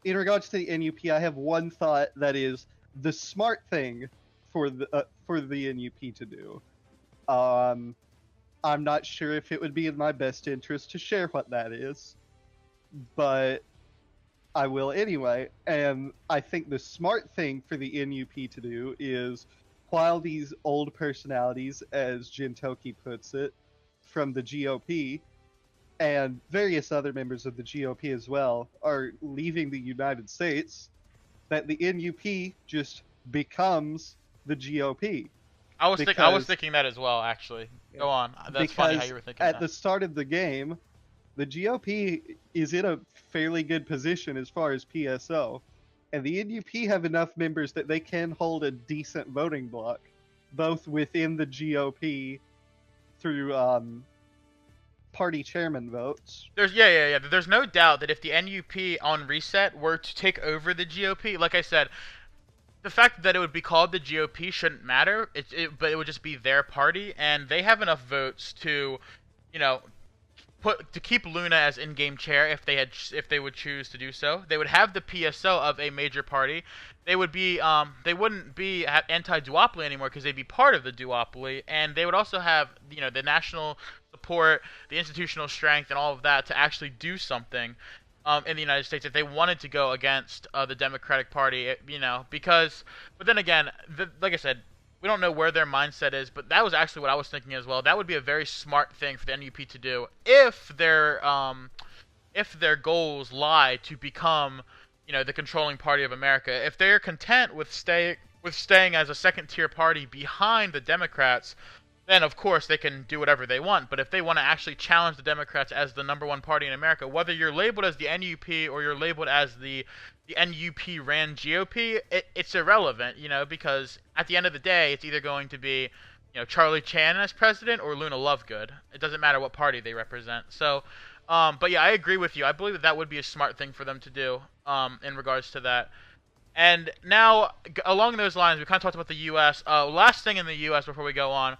in regards to the NUP, I have one thought that is the smart thing for the NUP to do. I'm not sure if it would be in my best interest to share what that is, but I will anyway. And I think the smart thing for the NUP to do is, while these old personalities, as Jintoki puts it, from the GOP, and various other members of the GOP as well, are leaving the United States, that the NUP just becomes the GOP. I was thinking that as well, actually. Yeah. Go on. That's funny how you were thinking at the start of the game, the GOP is in a fairly good position as far as PSO, and the NUP have enough members that they can hold a decent voting bloc, both within the GOP through party chairman votes. There's no doubt that if the NUP on reset were to take over the GOP, like I said, the fact that it would be called the GOP shouldn't matter. But it would just be their party, and they have enough votes to, to keep Luna as in-game chair if they would choose to do so. They would have the PSO of a major party. They would be they wouldn't be anti-duopoly anymore because they'd be part of the duopoly, and they would also have the national support, the institutional strength, and all of that to actually do something in the United States if they wanted to go against the Democratic Party. But then again, like I said, we don't know where their mindset is, but that was actually what I was thinking as well. That would be a very smart thing for the NUP to do if their goals lie to become, the controlling party of America. If they're content with staying as a second-tier party behind the Democrats, then of course they can do whatever they want. But if they want to actually challenge the Democrats as the #1 party in America, whether you're labeled as the NUP or you're labeled as the NUP ran GOP, it's irrelevant, because at the end of the day, it's either going to be, Charlie Chan as president or Luna Lovegood. It doesn't matter what party they represent. So, but yeah, I agree with you. I believe that would be a smart thing for them to do in regards to that. And now, along those lines, we kind of talked about the U.S. Last thing in the U.S. before we go on,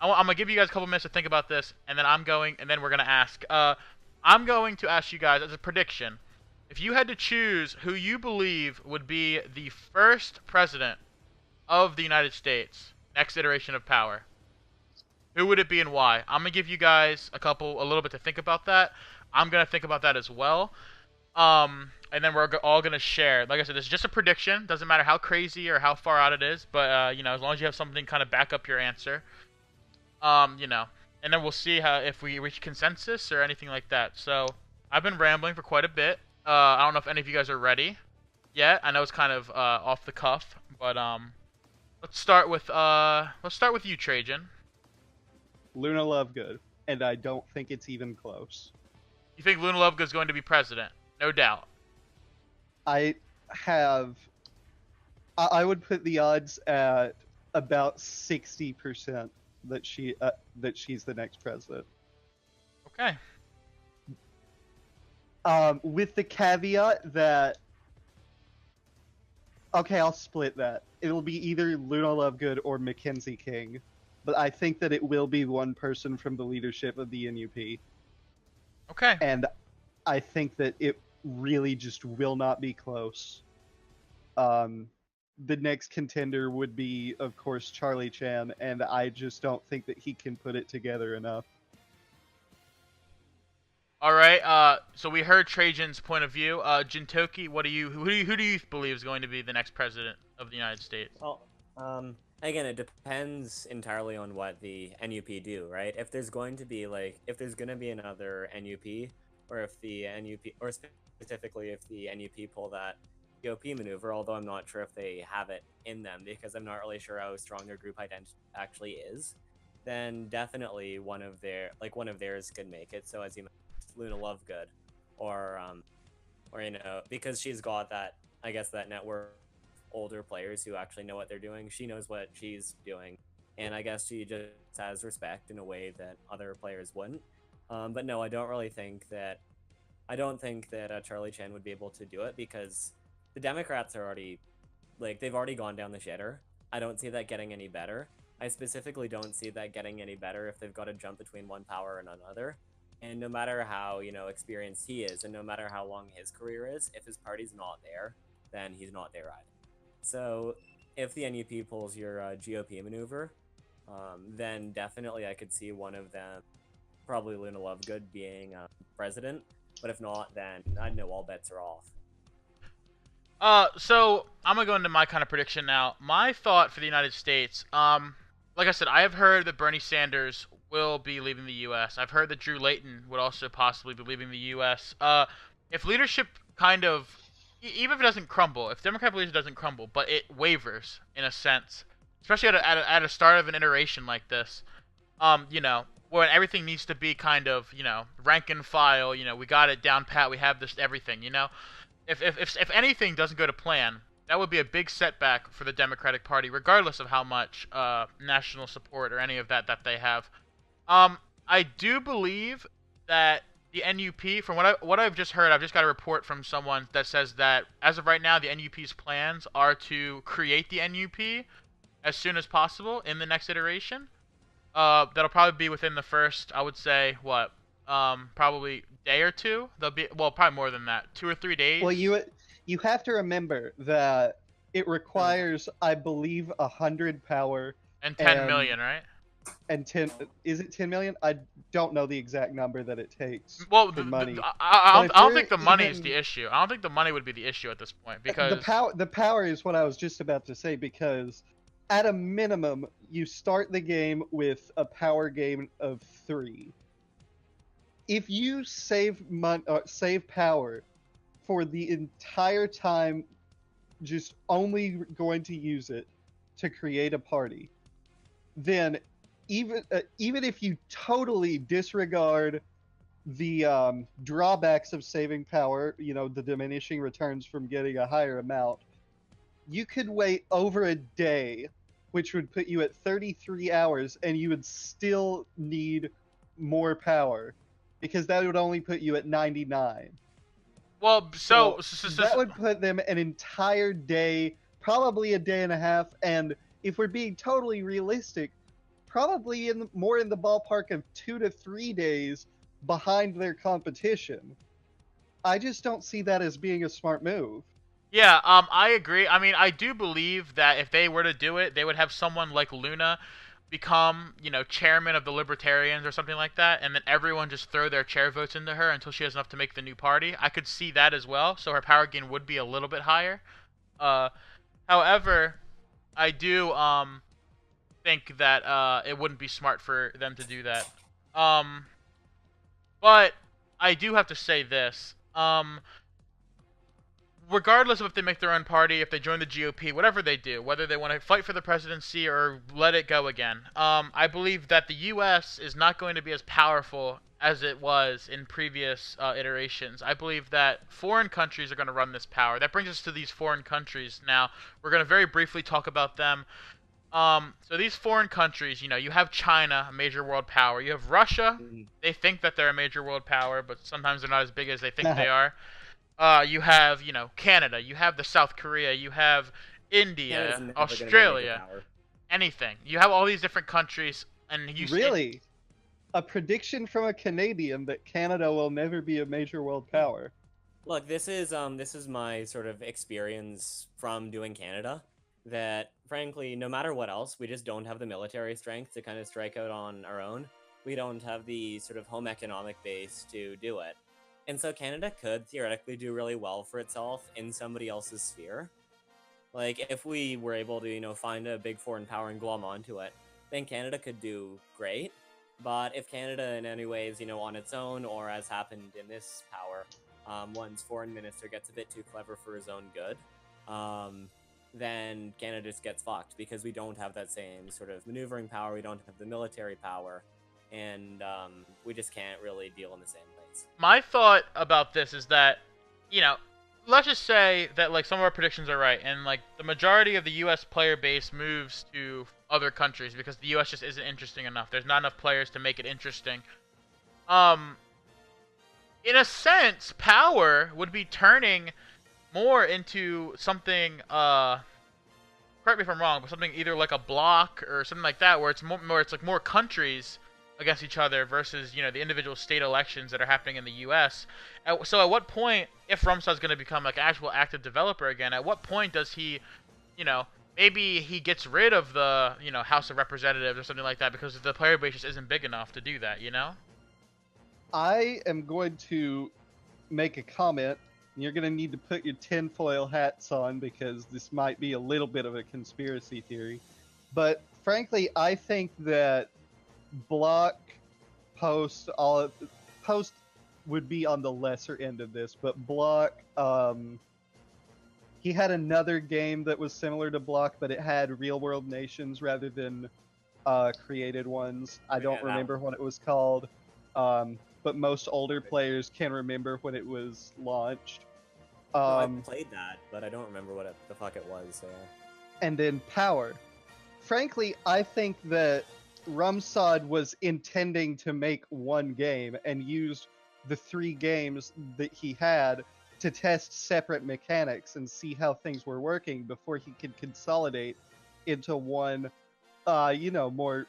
I'm gonna give you guys a couple minutes to think about this, and then we're gonna ask. I'm going to ask you guys as a prediction. If you had to choose who you believe would be the first president of the United States, next iteration of power, who would it be and why? I'm going to give you guys a little bit to think about that. I'm going to think about that as well. And then we're all going to share. Like I said, this is just a prediction. Doesn't matter how crazy or how far out it is. But, as long as you have something kind of back up your answer. And then we'll see if we reach consensus or anything like that. So, I've been rambling for quite a bit. I don't know if any of you guys are ready yet. I know it's kind of off the cuff, but let's start with you, Trajan. Luna Lovegood, and I don't think it's even close. You think Luna Lovegood is going to be president? No doubt. I have I would put the odds at about 60% that she's the next president. Okay. With the caveat that, okay, I'll split that. It'll be either Luna Lovegood or Mackenzie King, but I think that it will be one person from the leadership of the NUP, Okay. and I think that it really just will not be close. The next contender would be, of course, Charlie Chan, and I just don't think that he can put it together enough. All right. So we heard Trajan's point of view. Jintoki, who do you believe is going to be the next president of the United States? Well, again, it depends entirely on what the NUP do, right? If there's going to be another NUP, or if the NUP, or specifically if the NUP pull that GOP maneuver, although I'm not sure if they have it in them because I'm not really sure how strong their group identity actually is, then definitely one of theirs could make it. So as you mentioned, Luna Lovegood, or because she's got that, I guess, that network of older players who actually know what they're doing. She knows what she's doing, and I guess she just has respect in a way that other players wouldn't. But no, I don't think that Charlie Chan would be able to do it because the Democrats are already, they've already gone down the shitter. I don't see that getting any better. I specifically don't see that getting any better if they've got to jump between one power and another. And no matter how, experienced he is, and no matter how long his career is, if his party's not there, then he's not there either. So if the NUP pulls your GOP maneuver, then definitely I could see one of them, probably Luna Lovegood, being president. But if not, then I know all bets are off. So I'm gonna go into my kind of prediction now. My thought for the United States, like I said, I have heard that Bernie Sanders will be leaving the U.S. I've heard that Drew Layton would also possibly be leaving the U.S. If leadership kind of, even if it doesn't crumble, if Democratic leadership doesn't crumble, but it wavers in a sense, especially at a start of an iteration like this, when everything needs to be kind of, rank and file, we got it down pat, we have this everything, If anything doesn't go to plan, that would be a big setback for the Democratic Party, regardless of how much national support or any of that they have. I do believe that the NUP, from what I've just heard, I've just got a report from someone that says that as of right now, the NUP's plans are to create the NUP as soon as possible in the next iteration. That'll probably be within the first, I would say, probably day or two. They'll be, well, probably more than that, 2 or 3 days. Well, you have to remember that it requires, I believe, 100 power and 10 million, right? And 10, is it 10 million? I don't know the exact number that it takes. Well, for money. I don't think the money is the issue. I don't think the money would be the issue at this point, because the power is what I was just about to say, because at a minimum you start the game with a power gain of 3. If you save power for the entire time, just only going to use it to create a party, then even if you totally disregard the drawbacks of saving power, the diminishing returns from getting a higher amount, you could wait over a day, which would put you at 33 hours, and you would still need more power, because that would only put you at 99. Well, so that would put them an entire day, probably a day and a half, and if we're being totally realistic, probably more in the ballpark of 2 to 3 days behind their competition. I just don't see that as being a smart move. Yeah, I agree. I mean, I do believe that if they were to do it, they would have someone like Luna become, chairman of the Libertarians or something like that, and then everyone just throw their chair votes into her until she has enough to make the new party. I could see that as well, so her power gain would be a little bit higher. However, I do think that it wouldn't be smart for them to do that. But I do have to say this. Regardless of if they make their own party, if they join the GOP, whatever they do, whether they want to fight for the presidency or let it go again, I believe that the U.S. is not going to be as powerful as it was in previous iterations. I believe that foreign countries are going to run this power. That brings us to these foreign countries. Now, we're going to very briefly talk about them. So these foreign countries, you know, you have China, a major world power. You have Russia. They think that they're a major world power, but sometimes they're not as big as they think they are. You have, you know, Canada. You have the South Korea. You have Canada's India, never gonna be a major Australia, power. anything. You have all these different countries, and you Really? A prediction from a Canadian that Canada will never be a major world power. Look, this is my sort of experience from doing Canada. That frankly, no matter what else, we just don't have the military strength to kind of strike out on our own. We don't have the sort of home economic base to do it. And so Canada could theoretically do really well for itself in somebody else's sphere. Like if we were able to, you know, find a big foreign power and glom onto it, then Canada could do great. But if Canada in any ways, you know, on its own, or as happened in this power, one's foreign minister gets a bit too clever for his own good, then Canada just gets fucked because we don't have that same sort of maneuvering power, we don't have the military power, and we just can't really deal in the same place. My thought about this is that, you know, let's just say that like some of our predictions are right, and like the majority of the U.S. player base moves to other countries because the U.S. just isn't interesting enough. There's not enough players to make it interesting. In a sense, power would be turning more into something. Correct me if I'm wrong, but something either like a block or something like that, where it's more it's like more countries against each other versus, you know, the individual state elections that are happening in the U.S. So at what point, if Rumsad's going to become like actual active developer again, at what point does he, you know, maybe he gets rid of the, you know, House of Representatives or something like that because the player base just isn't big enough to do that, you know? I am going to make a comment. You're going to need to put your tinfoil hats on because this might be a little bit of a conspiracy theory. But frankly, I think that Block, Post would be on the lesser end of this, but Block, he had another game that was similar to Block, but it had real world nations rather than created ones. I don't remember what it was called, but most older players can remember when it was launched. I played that, but I don't remember what the fuck it was. So. And then Power. Frankly, I think that Rumsad was intending to make one game and used the 3 games that he had to test separate mechanics and see how things were working before he could consolidate into one, you know, more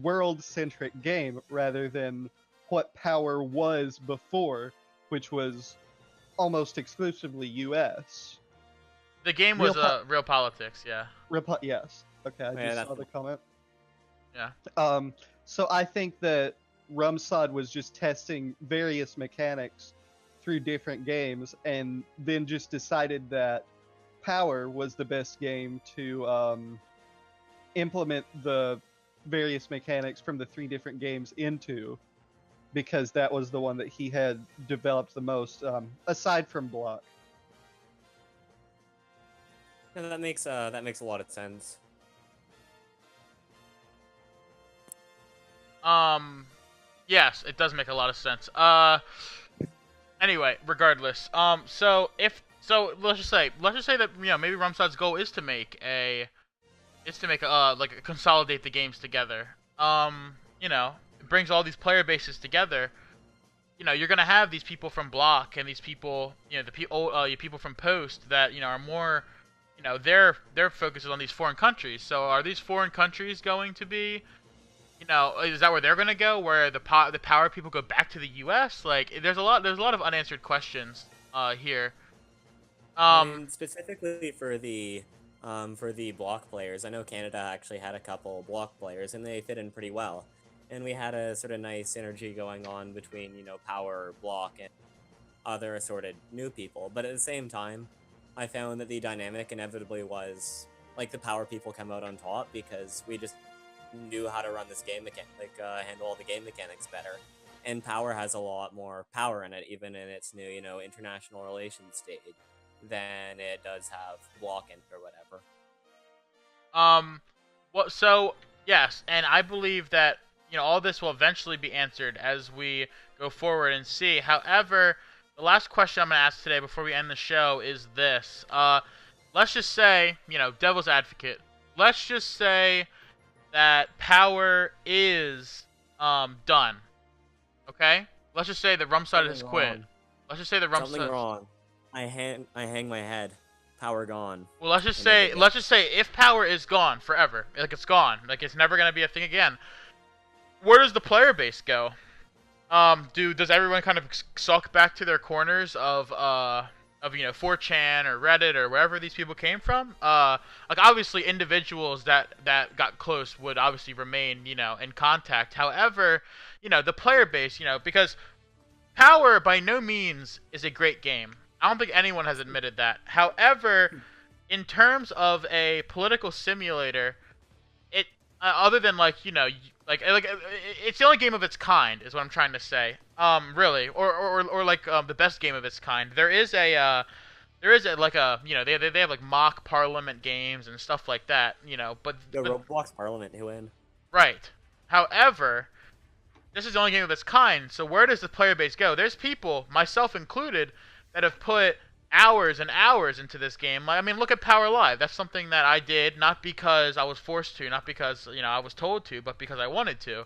world-centric game rather than what Power was before, which was almost exclusively U.S. The game was real politics, yeah. Yes. Okay, I just saw the comment. Yeah. So I think that Rumsad was just testing various mechanics through different games and then just decided that Power was the best game to implement the various mechanics from the 3 different games into, because that was the one that he had developed the most, aside from Block. Yeah, that makes a lot of sense. Yes, it does make a lot of sense. Anyway, regardless. So let's just say that, you know, maybe Rumsad's goal is to make consolidate the games together. You know, it brings all these player bases together. You know, you're gonna have these people from Block and these people, you know, the people from Post that, you know, are more, you know, their focus is on these foreign countries. So are these foreign countries going to be, you know, is that where they're gonna go? Where the power people go back to the U.S.? Like, there's a lot of unanswered questions here. I mean, specifically for the Block players, I know Canada actually had a couple Block players, and they fit in pretty well. And we had a sort of nice synergy going on between, you know, Power, Block, and other assorted new people. But at the same time, I found that the dynamic inevitably was, like, the Power people come out on top because we just knew how to run this game handle all the game mechanics better. And Power has a lot more power in it, even in its new, you know, international relations stage, than it does have Block in or whatever. So yes, and I believe that, all this will eventually be answered as we go forward and see. However, the last question I'm going to ask today before we end the show is this. Let's just say, devil's advocate. Let's just say that power is done. Okay? Let's just say that Rumside has quit. Let's just say that Rumside... Something wrong. I hang my head. Power gone. Well, let's just say if power is gone forever, like it's gone, like it's never gonna be a thing again, where does the player base go? Does everyone kind of suck back to their corners of 4chan or Reddit or wherever these people came from? Like obviously individuals that got close would obviously remain, in contact. However, the player base, because Power by no means is a great game. I don't think anyone has admitted that. However, in terms of a political simulator, it other than it's the only game of its kind is what I'm trying to say. Really, or the best game of its kind. There is they have like mock parliament games and stuff like that. But Roblox Parliament, who win? Right. However, this is the only game of its kind. So where does the player base go? There's people, myself included, that have put hours and hours into this game. I mean, look at Power Live. That's something that I did, not because I was forced to, not because, I was told to, but because I wanted to.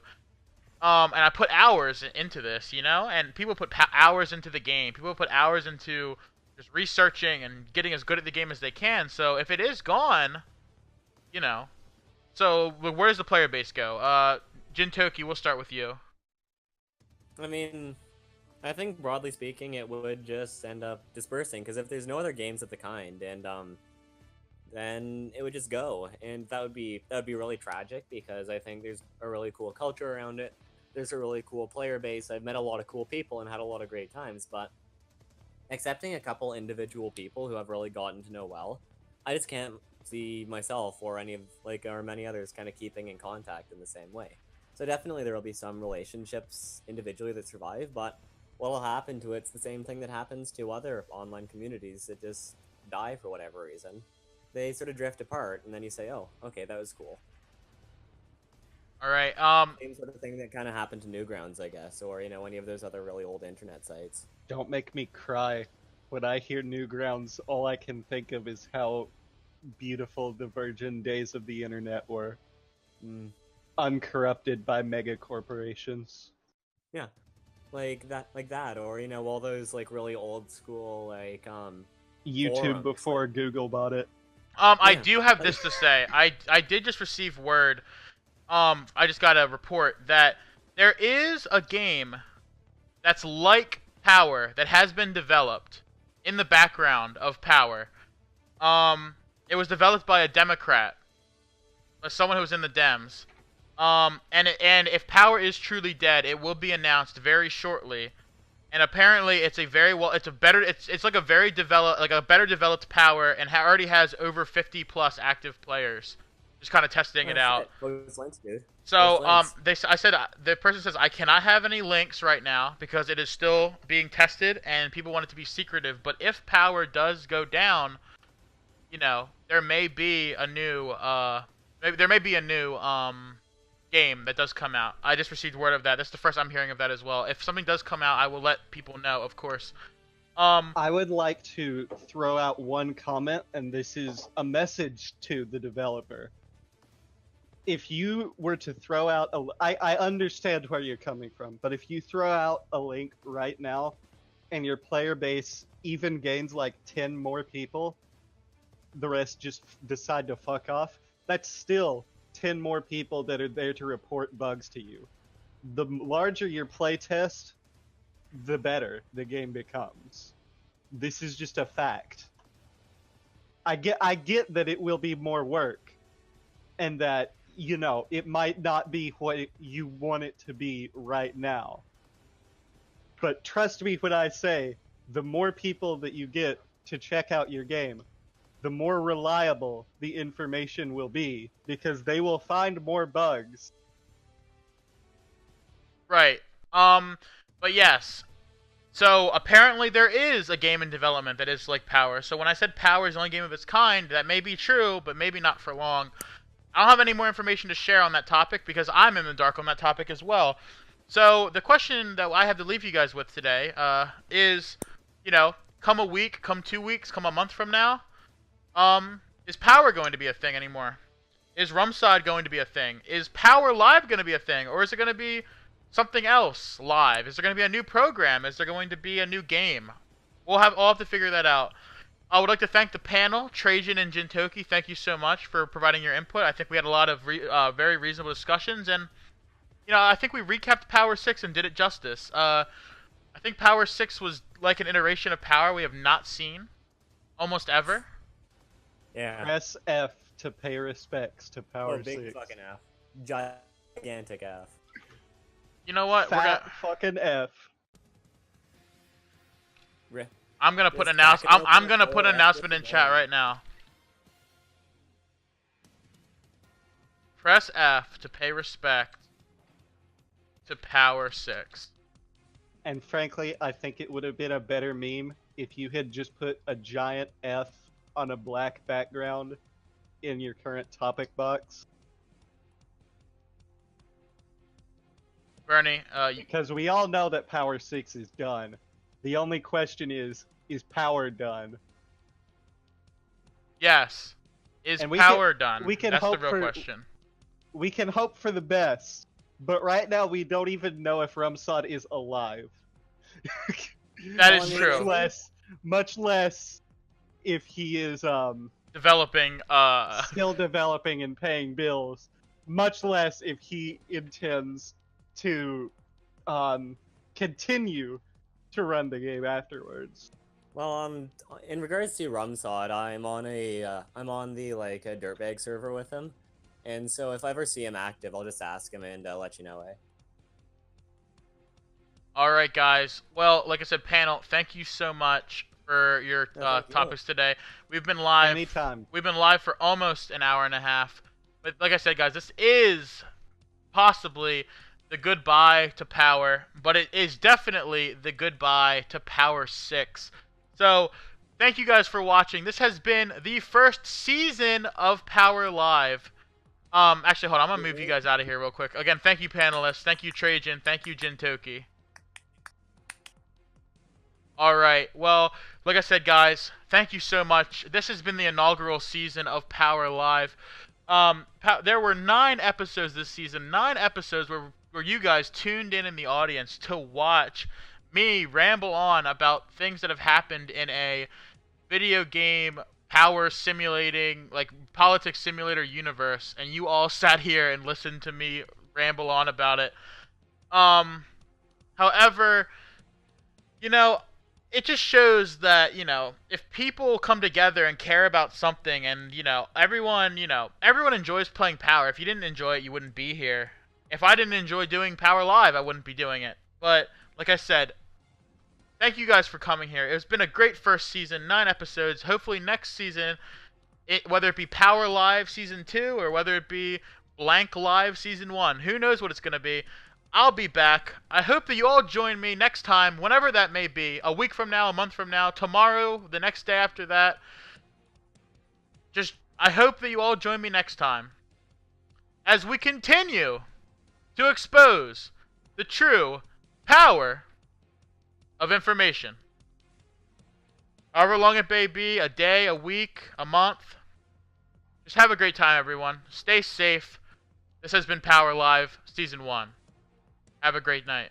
And I put hours into this, and people put hours into the game. People put hours into just researching and getting as good at the game as they can. So if it is gone, so where does the player base go? Jintoki, we'll start with you. I mean, I think broadly speaking, it would just end up dispersing, because if there's no other games of the kind, and then it would just go, and that would be really tragic, because I think there's a really cool culture around it. There's a really cool player base. I've met a lot of cool people and had a lot of great times, but excepting a couple individual people who I've really gotten to know well, I just can't see myself or any of or many others kind of keeping in contact in the same way. So definitely there will be some relationships individually that survive, but what will happen to it's the same thing that happens to other online communities that just die for whatever reason. They sort of drift apart, and then you say, oh, okay, that was cool. Alright, Same sort of thing that kind of happened to Newgrounds, I guess, or, any of those other really old internet sites. Don't make me cry. When I hear Newgrounds, all I can think of is how beautiful the virgin days of the internet were. Uncorrupted by mega corporations. Yeah. Like that, or, all those, really old school, YouTube forums. before Google bought it. I do have this to say. I did just receive word, I just got a report that there is a game that's like Power that has been developed in the background of Power. It was developed by a Democrat, someone who was in the Dems. And if Power is truly dead, it will be announced very shortly. And apparently, it's a better developed Power, and already has over 50+ active players. Just kind of testing it out. Links, dude. So the person says I cannot have any links right now because it is still being tested and people want it to be secretive. But if Power does go down, there may be a new game that does come out. I just received word of that. That's the first I'm hearing of that as well. If something does come out, I will let people know, of course. I would like to throw out one comment, and this is a message to the developer. If you were to throw out I understand where you're coming from, but if you throw out a link right now and your player base even gains 10 more people, the rest just decide to fuck off, that's still 10 more people that are there to report bugs to you. The larger your playtest, the better the game becomes. This is just a fact. I get that it will be more work, and that, it might not be what you want it to be right now. But trust me when I say, the more people that you get to check out your game, the more reliable the information will be, because they will find more bugs. Right. But yes. So apparently there is a game in development that is like Power. So when I said Power is the only game of its kind, that may be true, but maybe not for long. I don't have any more information to share on that topic because I'm in the dark on that topic as well. So the question that I have to leave you guys with today is, come a week, come 2 weeks, come a month from now, is Power going to be a thing anymore? Is Rumsod going to be a thing? Is Power Live going to be a thing? Or is it going to be something else live? Is there going to be a new program? Is there going to be a new game? I'll have to figure that out. I would like to thank the panel, Trajan and Jintoki. Thank you so much for providing your input. I think we had a lot of very reasonable discussions, and I think we recapped Power 6 and did it justice. I think Power 6 was like an iteration of Power we have not seen almost ever. Yeah. Press F to pay respects to Power 6. Big fucking F. Gigantic F. You know what? Fat fucking F. I'm gonna put I'm gonna put an announcement in chat right now. Press F to pay respect to Power 6. And frankly, I think it would have been a better meme if you had just put a giant F on a black background in your current topic box. Bernie, because we all know that Power 6 is done. The only question is Power done? Yes. Is Power done? That's the real question. We can hope for the best, but right now we don't even know if Rumsod is alive. That is true. Much less if he is developing still developing and paying bills. Much less if he intends to continue to run the game afterwards. Well, in regards to Rumsod, I'm on the like a dirtbag server with him, and so if I ever see him active, I'll just ask him and let you know. All right, guys. Well, like I said, panel, thank you so much for your topics today. We've been live. Anytime. We've been live for almost an hour and a half. But like I said, guys, this is possibly the goodbye to Power, but it is definitely the goodbye to Power 6. So, thank you guys for watching. This has been the first season of Power Live. Actually, hold on. I'm going to move you guys out of here real quick. Again, thank you, panelists. Thank you, Trajan. Thank you, Jintoki. Alright, well, like I said, guys, thank you so much. This has been the inaugural season of Power Live. There were 9 episodes this season. 9 episodes where you guys tuned in the audience to watch me ramble on about things that have happened in a video game power simulating, like politics simulator universe, and you all sat here and listened to me ramble on about it. However, it just shows that, if people come together and care about something and, everyone enjoys playing Power. If you didn't enjoy it, you wouldn't be here. If I didn't enjoy doing Power Live, I wouldn't be doing it. But, like I said, thank you guys for coming here. It's been a great first season, 9 episodes. Hopefully next season, whether it be Power Live Season 2 or whether it be Blank Live Season 1, who knows what it's going to be. I'll be back. I hope that you all join me next time, whenever that may be. A week from now, a month from now, tomorrow, the next day after that. I hope that you all join me next time as we continue to expose the true power of information. However long it may be, a day, a week, a month. Just have a great time, everyone. Stay safe. This has been Power Live Season 1. Have a great night.